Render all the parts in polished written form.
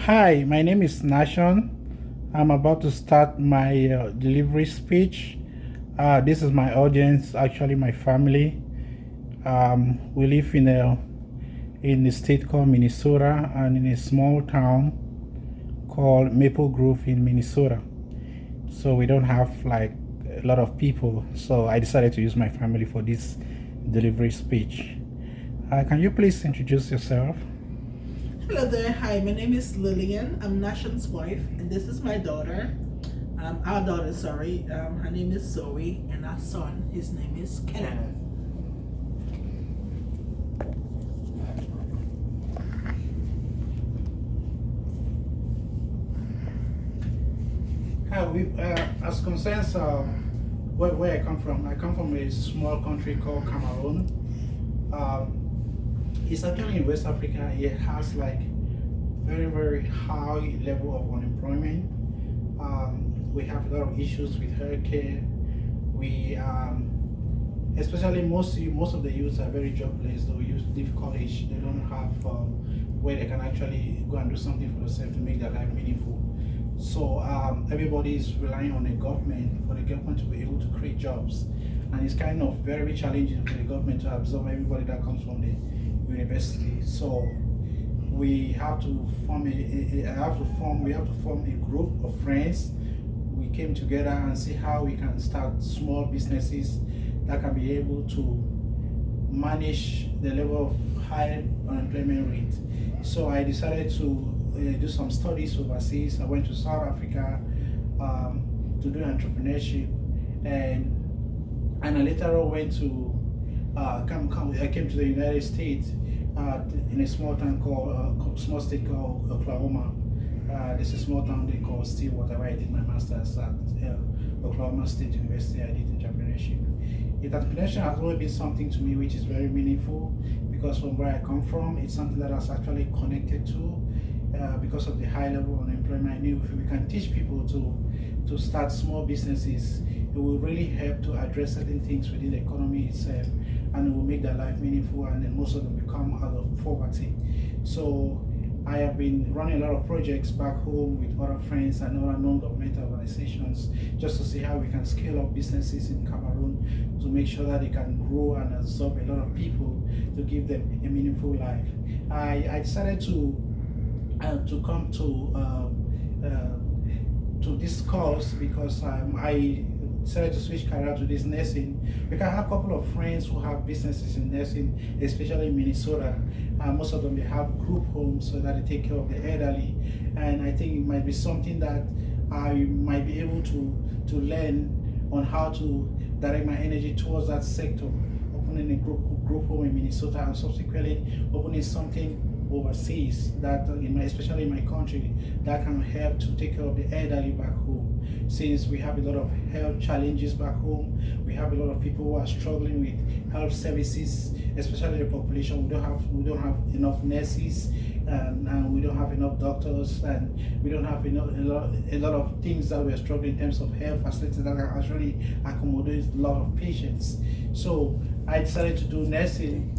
Hi, my name is Nashon. I'm about to start my delivery speech. This is my audience, actually my family. We live in a state called Minnesota and in a small town called Maple Grove in Minnesota. So we don't have like a lot of people. So I decided to use my family for this delivery speech. Can you please introduce yourself? Hello there. Hi, my name is Lillian. I'm Nashon's wife, and this is my daughter. Our daughter, sorry. Her name is Zoe, and our son, his name is Kenneth. As concerns where I come from a small country called Cameroon. It's actually in West Africa. It has like very high level of unemployment. We have a lot of issues with healthcare. We especially most of the youths are very jobless. They use leave college. They don't have where they can actually go and do something for themselves to make their life meaningful. So everybody is relying on the government for the government to be able to create jobs, and it's kind of very challenging for the government to absorb everybody that comes from the university. So we have to form we have to form a group of friends. We came together and see how we can start small businesses that can be able to manage the level of high unemployment rate. So I decided to do some studies overseas. I went to South Africa to do entrepreneurship, and I later on went to I came to the United States in a small town called small state called Oklahoma. There's a small town they call Stillwater, where I did my master's at Oklahoma State University. I did entrepreneurship. Entrepreneurship has always been something to me which is very meaningful, because from where I come from, it's something that I was actually connected to because of the high level of unemployment. I knew if we can teach people to start small businesses, it will really help to address certain things within the economy itself, and it will make their life meaningful, and then most of them become out of poverty. So I have been running a lot of projects back home with other friends and other non-governmental organizations, just to see how we can scale up businesses in Cameroon to make sure that they can grow and absorb a lot of people to give them a meaningful life. I decided to come to this course because I decided to switch career to this nursing, because I have a couple of friends who have businesses in nursing, especially in Minnesota. Most of them, they have group homes so that they take care of the elderly, and I think it might be something that I might be able to learn on how to direct my energy towards that sector, opening a group home in Minnesota, and subsequently opening something overseas that especially in my country, that can help to take care of the elderly back home. Since we have a lot of health challenges back home, we have a lot of people who are struggling with health services, especially the population. We don't have enough nurses, and we don't have enough doctors, and we don't have a lot of things that we are struggling in terms of health facilities that can actually accommodate a lot of patients. So I decided to do nursing.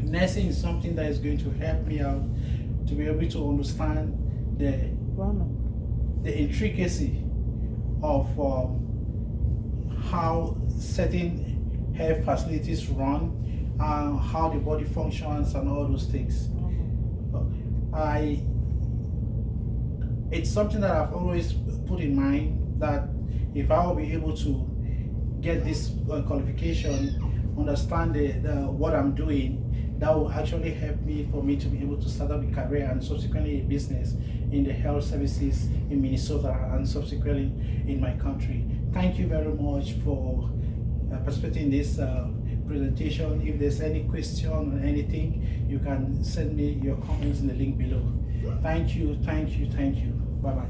Nursing is something that is going to help me out to be able to understand the intricacy of how certain health facilities run, how the body functions, and all those things. It's something that I've always put in mind, that if I will be able to get this qualification, understand what I'm doing, that will actually help me to be able to start up a career and subsequently a business in the health services in Minnesota and subsequently in my country. Thank you very much for participating in this presentation. If there's any question or anything, you can send me your comments in the link below. Thank you. Bye bye.